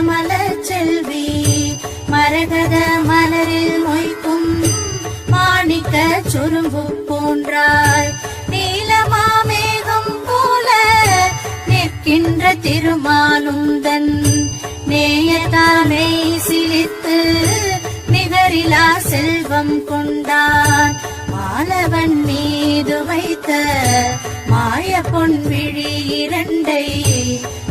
கமல செல்வி மரகத மலரில் மொய்க்கும் மாணிக்க சுரும்பு போன்றாய் நீலமாமேகம் போல நிற்கின்ற திருமாலுந்தன் நேயத்தாலை சிலித்து நிகரிலா செல்வம் கொண்டான் மாலவன் மீது வைத்த மாய பொன் விழி இரண்டை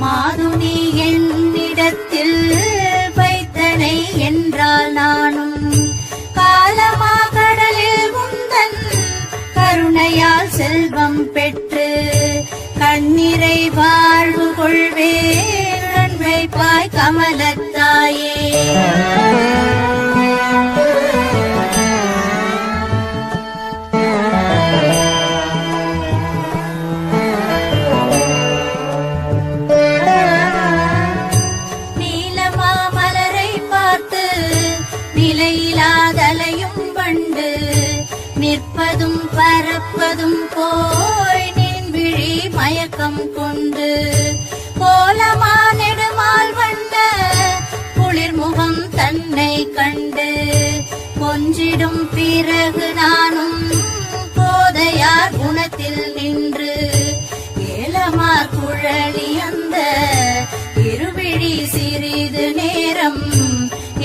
மாதுனி என்னிடத்தில் வைத்தனை என்றால் நானும் காலமா கடலில் முந்தன் கருணையால் செல்வம் பெற்று கண்ணிறை வாழ்வு கொள்வேன் கண் வைப்பாய் கமலத்தாயே. நிலையிலாதலையும் வண்டு நிற்பதும் பரப்பதும் போய் நின் விழி மயக்கம் கொண்டு கோலமா நெடுமால் வந்த குளிர்முகம் தன்னை கண்டு கொஞ்சிடும் பிறகு நானும் கோதையார் குணத்தில் நின்று ஏலமார் குழலி அந்த இருவிழி சிறிது நேரம்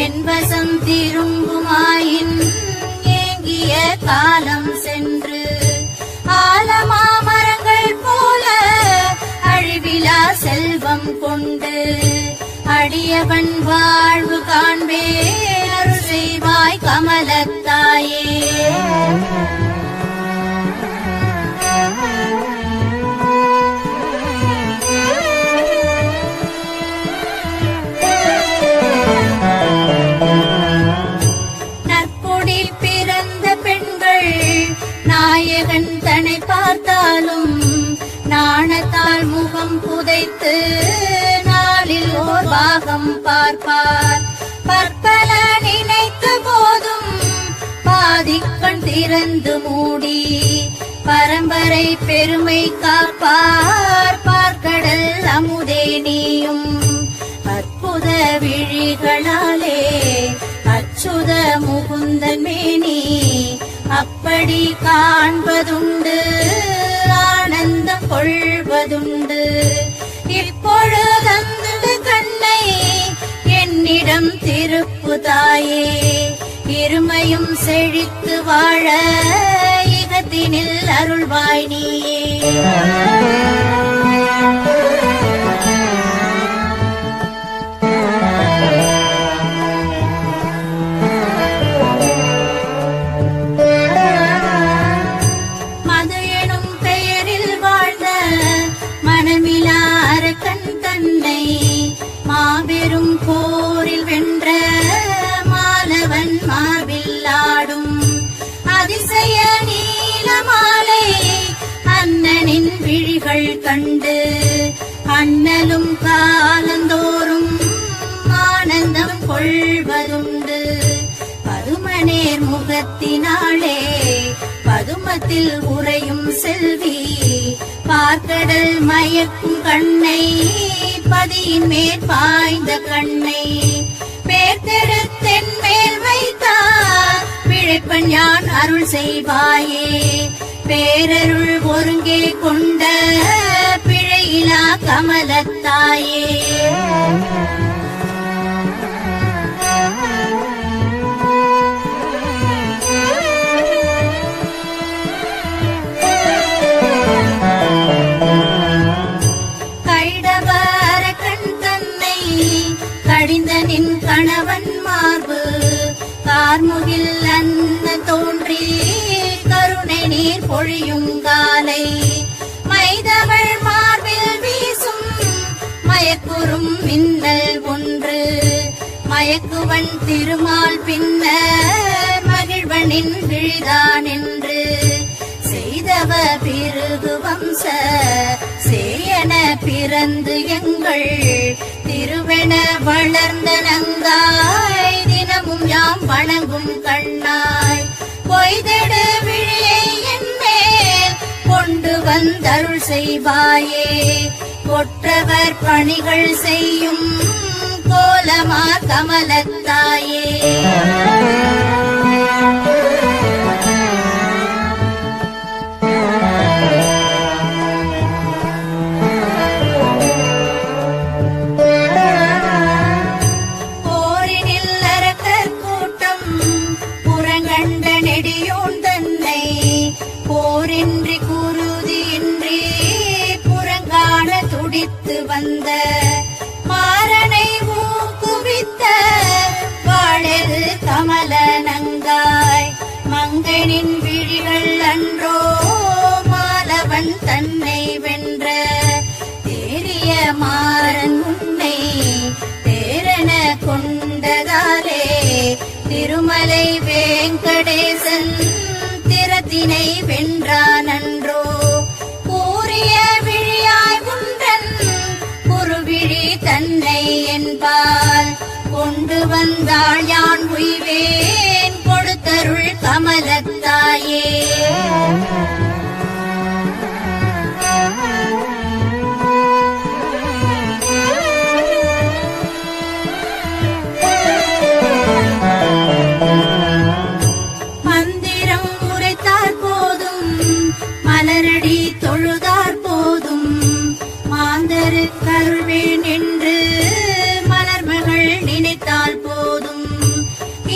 என் வசம் திரும்புமாயின் ஏங்கிய காலம் சென்று ஆலமா மரங்கள் போல அழிவிலா செல்வம் கொண்டு அடியவன் வாழ்வு காண்பே அருள் செய்வாய் கமலத்தாயே. நாயகன் தன்னை பார்த்தாலும் நாணத்தால் முகம் புதைத்து நாளில் ஓர் பாகம் பார்ப்பார் பற்பல நினைத்த போதும் பாதிக்கண் திறந்து மூடி பரம்பரை பெருமை காப்பார் பார்க்கடல் அமுதே நீயும் அற்புத விழிகளாலே அச்சுத முகுந்தன் மேனி அப்படி காண்பதுண்டு ஆனந்தம் கொள்வதுண்டு இப்பொழுதந்து கண்ணை என்னிடம் திருப்பு தாயே இருமையும் செழித்து வாழ இகத்தினில் அருள்வாய் நீயே. மாபெரும் போரில் வென்ற மாலவன் மார்பில்லாடும் அதிசய நீலமாலை அண்ணனின் விழிகள் கண்டு அண்ணலும் காலந்தோறும் ஆனந்தம் கொள்வதுண்டு பதுமநேர் முகத்தினாலே பதுமத்தில் உறையும் செல்வி பார்க்கடல் மயக்கும் கண்ணை பதியின் மேல் பாய்ந்த கண்ணை பேர்த்தெடுத்தென் மேல் வைத்தார் பிழைப்பன் யான் அருள் செய்வாயே பேரருள் ஒருங்கே கொண்ட பிழையிலா கமலத்தாயே. கடிந்தனின் கணவன் மார்பு கார்முகில் அன்ன தோன்றி கருணை நீர் பொழியுங்காலை மைதவள் மார்பில் வீசும் மயக்குறும் மின்னல் ஒன்று மயக்குவன் திருமால் பின்ன மகிழ்வனின் விழிதான் என்று செய்தவ பிறகு வம்ச சேயன பிறந்து எங்கள் திருவென வளர்ந்த நங்காய் தினமும் யாம் வணங்கும் கண்ணாய் பொய்தெடு விழியை என் மேல் கொண்டு வந்தருள் செய்வாயே கொற்றவர் பணிகள் செய்யும் கோலமா கமலத்தாயே. போரின்றி குருதியின்றி புறங்காண துடித்து வந்த மாறனை ஊக்குவித்த வாழெது கமல நங்காய். மங்கனின் விழிகள் அன்றோ மாலவன் தன்னை வென்ற தேறிய மாறன் உன்னை தேரன கொண்டதாலே திருமலை வேங்கடேசன் திறத்தினை வென்றானன்றோ. கூறிய விழியாய் உன்றன் குருவிழி தன்னை என்பால் கொண்டு வந்தாள் யான் உய்வேன் கொடுத்தருள் கமலத்தாயே. மலரடி தொழுதார் போதும் மாந்தரு கருள்வேன் என்று மலர்மகள் நினைத்தால் போதும்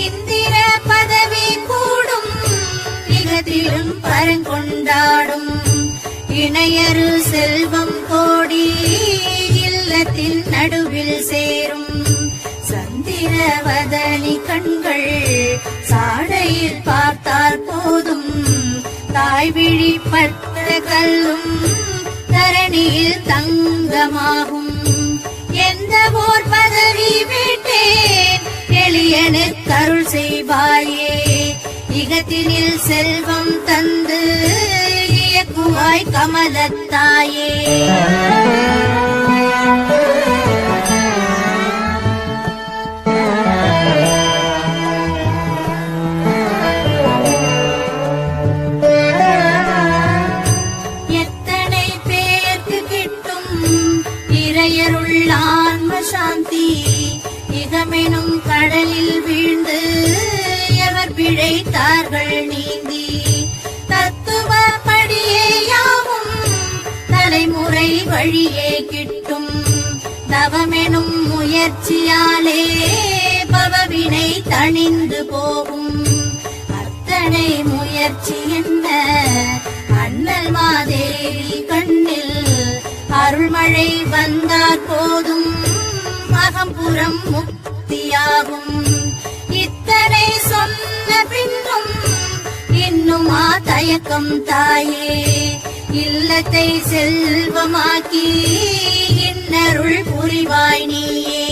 இந்திர பதவி கூடும் இகத்திலும் பரங்கொண்டாடும் இணையரு செல்வம் கோடி இல்லத்தின் நடுவில் சேரும் சந்திரவதனி கண்கள் சாடையில் பார்த்தால் போதும் தாய்விழி பட்ட கல்லும் தரணியில் தங்கமாகும். எந்த ஓர் பதவி விட்டேன் எளியனுக்கு அருள் செய்வாயே. இகத்தினில் செல்வம் தந்து இயக்குவாய் கமலத்தாயே. ஆன்ம சாந்தி இகமெனும் கடலில் வீழ்ந்து எவர் பிழைத்தார்கள் நீந்தி தத்துவ படியே யாவும் தலைமுறை வழியே கிட்டும். தவமெனும் முயற்சியாலே பவவினை தணிந்து போகும். அத்தனை முயற்சி என்ன அண்ணல் மாதேவி கண்ணில் அருள்மழை வந்தார் போதும் அகம்புறம் முக்தியாகும். இத்தனை சொன்ன பின்னும் இன்னுமா தயக்கம் தாயே. இல்லத்தை செல்வமாக்கி இன்னருள் புரிவாய் நீயே.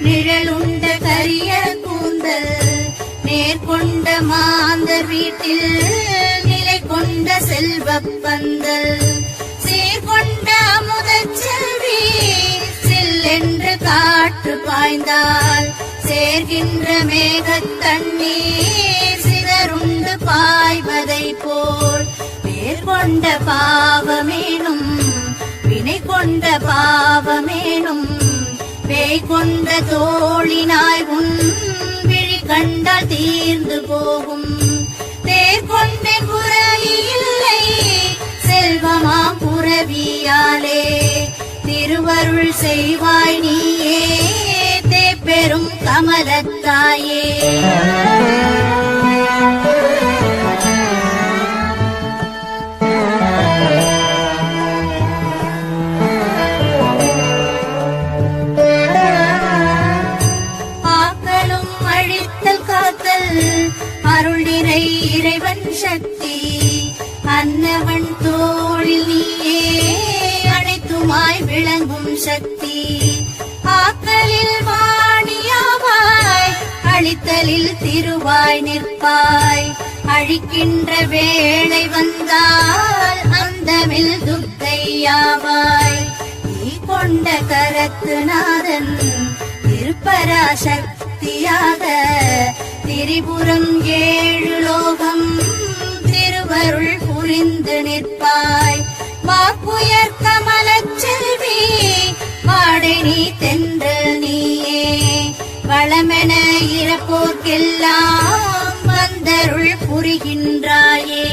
நிழலுண்ட கரிய கூந்தல் நேர்கொண்ட மாந்தர் வீட்டில் நிலை கொண்ட செல்வப் பந்தல் சீர்கொண்ட அமுதச் செல்வி சில்லென்று காற்று பாய்ந்தால் சேர்கின்ற மேகத் தண்ணீர் சிதறுண்டு பாய்வதை போல் நேர்கொண்ட பாவமேனும் வினை கொண்ட பாவமேனும் பேய் கொண்ட தோழினாய் உன் விழி கண்டால் தீர்ந்து போகும். தேர் கொண்டே புறவி இல்லை செல்வமாம் புறவியாலே திருவருள் செய்வாய் நீயே தேப்பெரும் கமலத்தாயே. அருள் நிறை இறைவன் சக்தி அன்னவன் தோளில் நீயே அனைத்துமாய் விளங்கும் சக்தி. ஆக்கலில் வாணியாவாய் அழித்தலில் திருவாய் நிற்பாய். அழிக்கின்ற வேளை வந்தால் அந்தமில் துர்க்கையாவாய். நீ கொண்ட கரத்துநாதன் திருப்பராசக்தியாக திரிபுரம் 7 லோகம் திருவருள் புரிந்து நிற்பாய். வாக்குயர் கமலச் செல்வி வாடை நீ தென்றல் நீயே, வளமென இறப்போர்க்கெல்லாம் வந்தருள் புரிகின்றாயே.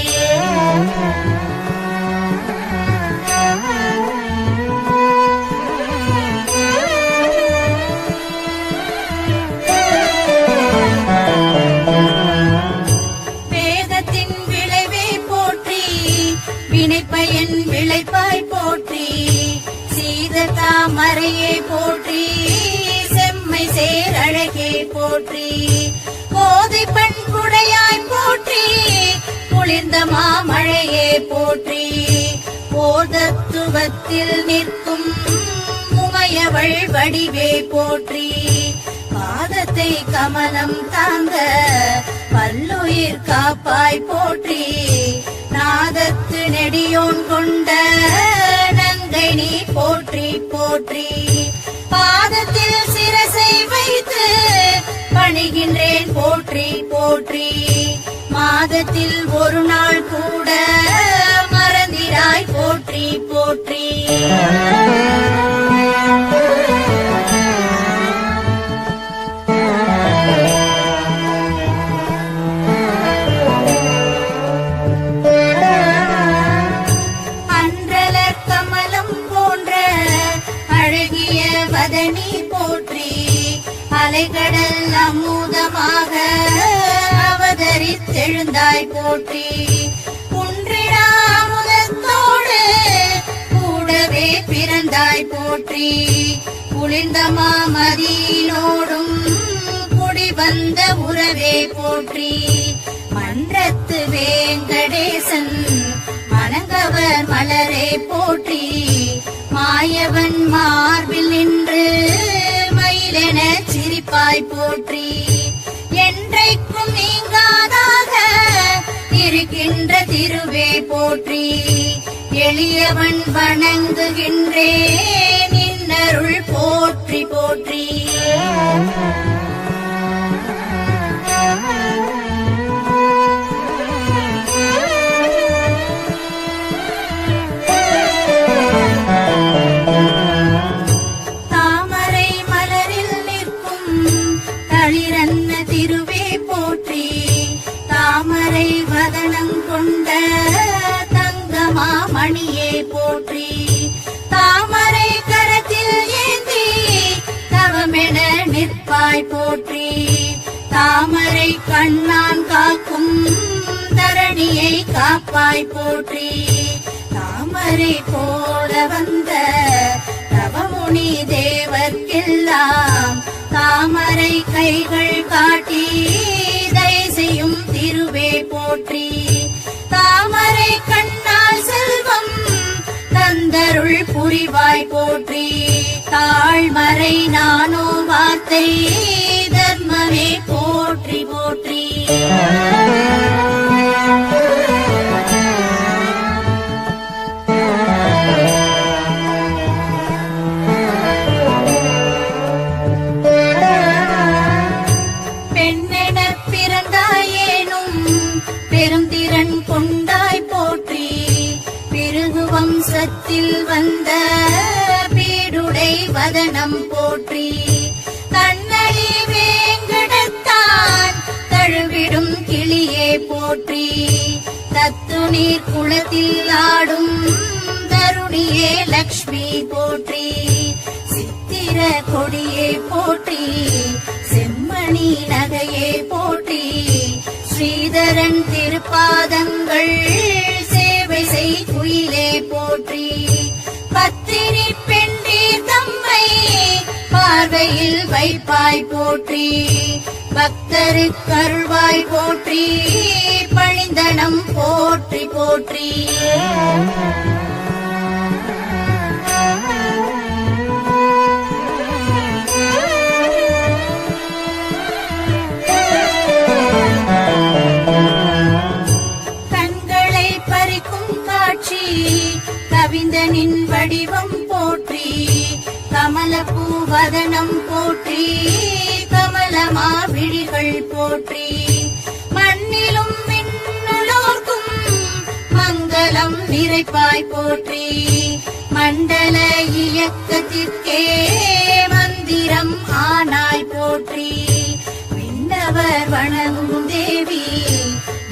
வேதத்தின் விளைவே போற்றி, வினைப்பயன் விளைப்பாய் போற்றி, சீததாமரையே போற்றி, செம்மை சேரழகே போற்றி, கோதை பண்புடையாய் போற்றி, குளிர்ந்த மாமழையே போற்றி, போதத்துவத்தில் நிற்கும் உமையவள் வடிவே போற்றி, பாதத்தை கமலம் தாங்க பல்லுயிர் காப்பாய் போற்றி, நாதத்து நெடியோன் கொண்ட நங்கை நீ போற்றி போற்றி, பாதத்தில் சிரசை வைத்து பணிகின்றேன் போற்றி போற்றி, மாதத்தில் ஒரு நாள் கூட மறந்திராய் போற்றி போற்றி. அன்றலர் கமலம் போன்ற அழகிய வதனி போற்றி, அலைகடல் அமுதமாக அவதரித்தெழுந்தாய் போற்றி, குன்றிடா அமுதத்தோடு கூடவே பிறந்தாய் போற்றி, குளிர்ந்த மாமதியினோடும் குடிவந்த உறவே போற்றி, மன்றத்து வேங்கடேசன் மணங்கவர் மலரே போற்றி, மாயவன் மார்பில் நின்று மயிலென சிரிப்பாய் போற்றி, என்றைக்கும் நீங்காதாக இருக்கின்ற திருவே போற்றி, எளியவன் வணங்குகின்றேன் நின்னருள் போற்றி போற்றி. தாமரை மலரில் நிற்கும் தளிரன்ன திருவே போற்றி, தாமரை வதனம் கொண்ட தங்கமாமணியே போற்றி, தாமரை கரத்தில் ஏந்தி தவமென நிற்பாய் போற்றி, தாமரை கண்ணான் காக்கும் தரணியை காப்பாய் போற்றி, தாமரை போல வந்த தவமுனி தேவர்க்கெல்லாம் தாமரை கைகள் காட்டி தயசெய்யும் திருவே போற்றி, தாமரை கண்ணால் செல்வம் தந்தருள் புரிவாய் போற்றி, தாழ்மறை நானோ வார்த்தை தர்மமே போற்றி போற்றி. பெண்ணெனப் பிறந்தாயேனும் பெருந்திறன் கொண்டாய் போற்றி, பிருகு வம்சத்தில் வந்த பீடுடை வதனம் போற்றி, கண்ணளி வேங்கடத்தான் தழுவிடும் கிளியே போற்றி, தத்து நீர் குளத்தில் ஆடும் தருணியே லக்ஷ்மி போற்றி, சித்திர கொடியே போற்றி, செம்மணி நகையே போற்றி, ஸ்ரீதரன் திருப்பாதங்கள் சேவை செய் குயிலே போற்றி, பத்தினி பெண்டீர் தம்மை பார்வையில் வைப்பாய் போற்றி, பக்தருக்கு அருள்வாய் போற்றி, பழிந்தனம் போற்றி போற்றி. கண்களை பறிக்கும் காட்சி கவிந்தனின் வடிவம் போற்றி, பூவதனம் போற்றி கமலமா விழிகள் போற்றி மண்ணிலும் மின்னுலோர்க்கும் மங்களம் நிறைப்பாய் போற்றி மண்டல இயக்கத்திற்கே மந்திரம் ஆனாய் போற்றி விண்ணவர் வணங்கும் தேவி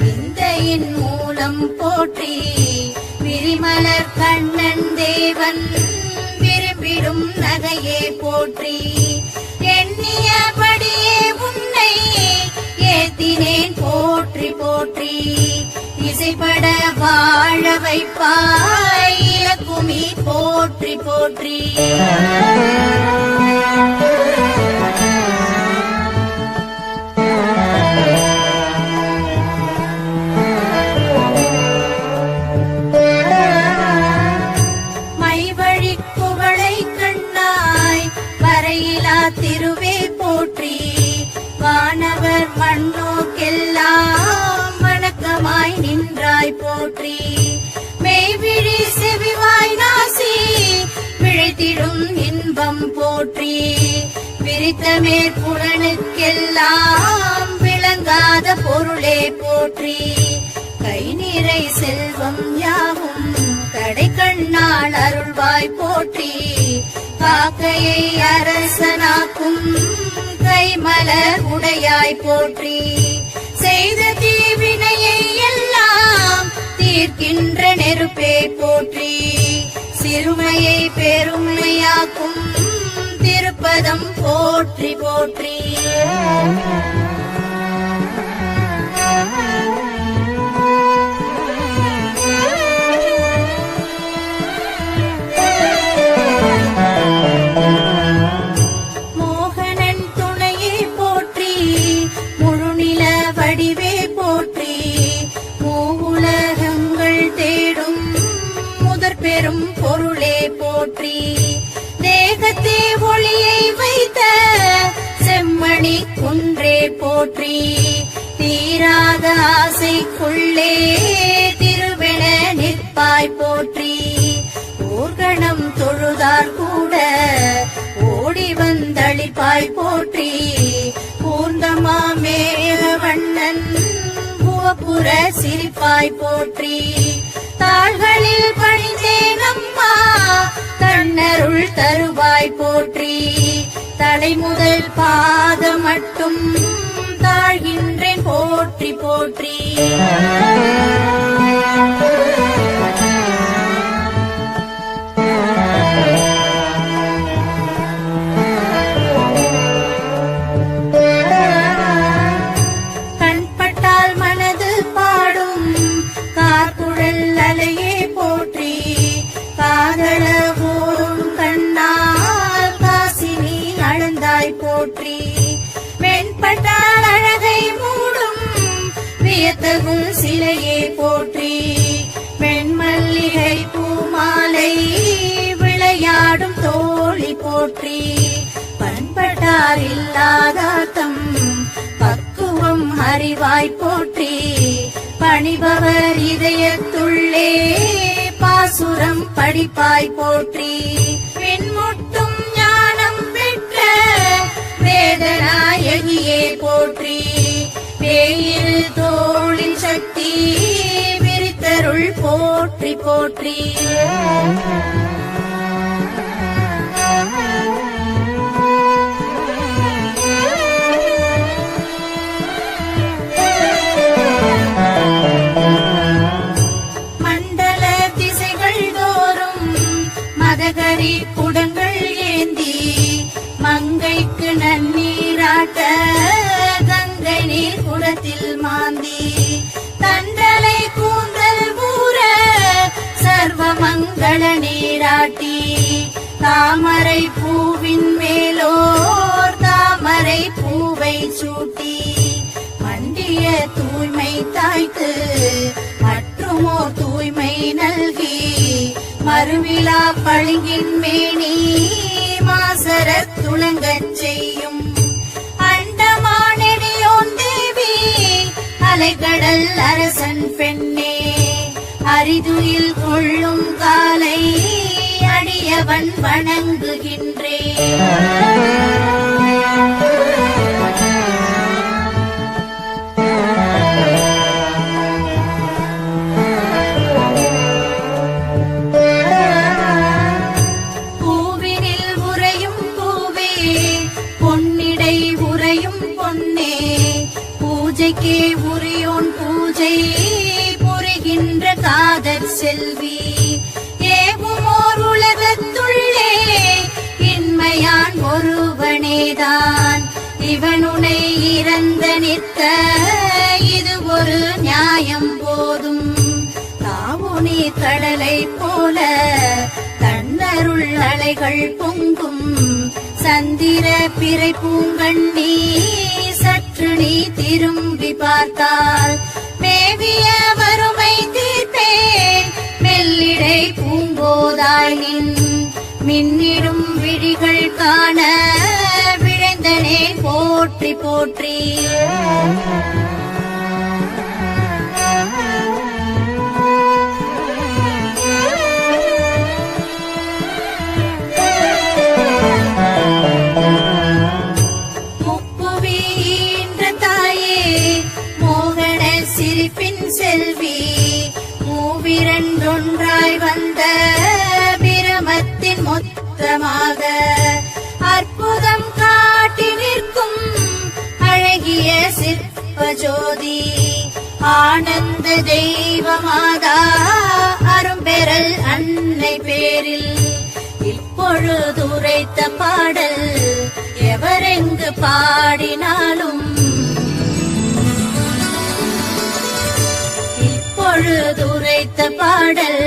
விந்தையின் மூலம் போற்றி விரிமலர் கண்ணன் தேவன் விரும்பிடும் நகையே போற்றி எண்ணியபடியே உன்னை ஏத்தினேன் போற்றி போற்றி இசைப்பட வாழ வைப்பாய் இலக்குமி போற்றி போற்றி மைவழி குவளை கண்ணாய் வரையிலா திருவே போற்றி வானவர் மண்ணோக்கெல்லாம் வணக்கமாய் நின்றாய் போற்றி மெய்விழி செவிவாய் நாசி விழைத்திடும் இன்பம் போற்றி விரித்த மேற்புலனுக்கெல்லாம் விளங்காத பொருளே போற்றி கை நிறை செல்வம் யாவும் கடை கண்ணால் அருள்வாய் போற்றி காக்கையை அரசனாக்கும் கைமலர் உடையாய் போற்றி செய்த தீவினையை எல்லாம் தீர்க்கின்ற நெருப்பே போற்றி சிறுமையை பெருமையாக்கும் திருப்பதம் போற்றி போற்றி மோகனன் துணையே போற்றி முழுநில வடிவே போற்றி மூவுலகங்கள் தேடும் முதற் பெரும் பொருளே போற்றி தேகத்தே ஒளியை வைத்த செம்மணி குன்றே போற்றி தீராத ஆசைக்குள்ளே திருவென நிற்பாய் போற்றி ஊர்கணம் தொழுதார் கூட ஓடி வந்தளிப்பாய் போற்றி பூர்ந்தமா மேக வண்ணன் புவப்புற சிரிப்பாய் போற்றி தாள்களில் பணிந்தேன் அம்மா தன்னருள் தருவாய் போற்றி தலை முதல் பாதம் மட்டும் தாழ்கின்றேன் போற்றி போற்றி கண்பட்டால் மனது பாடும் கார்குழல் அலையே போற்றி காதள ஓடும் கண்ணால் காசினி அளந்தாய் போற்றி வெண்பட்டால் அழகை மூடும் வியத்தகும் சிலையே போற்றி வெண்மல்லிகை பூமாலை விளையாடும் தோழி போற்றி பண்பட்டார் இல்லாதாத்தம் பக்குவம் அறிவாய் போற்றி பணிபவர் இதயத்துள்ளே பாசுரம் படிப்பாய் போற்றி பின்முட்டும் ஞானம் பெற்ற வேதநாயகியே போற்றி பேயில் தோளின் சக்தி விரித்தருள் போற்றி போற்றி மண்டல திசைகள் தோறும் மதகரி குடங்கள் ஏந்தி மங்கைக்கு நன்னீராட்ட கங்கை நீர் குடத்தில் மாந்தி தண்டலை கூந்தல் ஊர சர்வ மங்கள நீராட்டி தாமரை பூவின் மேலோர் தாமரை பூவை சூட்டி மண்டிய தூய்மை தாய்க்கு மற்றுமோர் தூய்மை நல்கி மறுவிழா பளிங்கின் மேனி மாசர துளங்கச் செய்யும் அண்டமானெடியோன் தேவி அலைகடல் அரசன் பெண்ணே அரிதுயில் கொள்ளும் காலை அடியவன் வணங்குகின்றேன். பூவினில் உறையும் பூவே, பொன்னிடை உறையும் பொன்னே, பூஜைக்கே உரியோன் பூஜை புரிகின்ற காதற் செல்வி, ஏகுமோர் உலகத்துள்ளே இன்மையான் ஒருவனேதான், இவனுனை இறந்த நிற்க இது ஒரு நியாயம் போதும். தாவுனி கடலை போல தன்னருள் அலைகள் பொங்கும், சந்திர பிறை பூங்கண்ணி சற்று நீ திரும்பி பார்த்தால் மேவிய வறுமை தீர்ப்பேன், மெல்லிடை பூங்கோதாய் நின் மின்னிடும் விழிகள் காண விழைந்தனே போற்றி போற்றி. செல்வி மூவிரண்டொன்றாய் வந்த பிரமத்தின் மொத்தமாக அற்புதம் காட்டி நிற்கும் அழகிய சிற்ப ஜோதி, ஆனந்த தெய்வமாதா அரும்பெறல் அன்னை பேரில் இப்பொழுது உரைத்த பாடல் எவரெங்கு பாடினாலும், உரைத்த பாடல்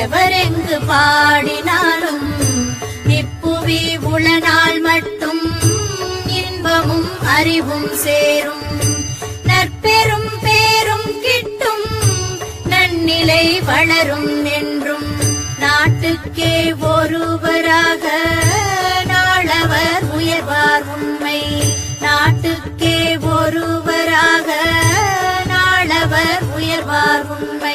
எவரெங்கு பாடினாலும், இப்புவி உளநாள் மட்டும் இன்பமும் அறிவும் சேரும், நற்பெரும் பேரும் கிட்டும், நன்னிலை வளரும் என்றும், நாட்டுக்கே ஒருவராக நாளவர் உயர்வார் உண்மை, நாட்டுக்கே ஒருவராக நாளவர் உயர்வார் உண்மை.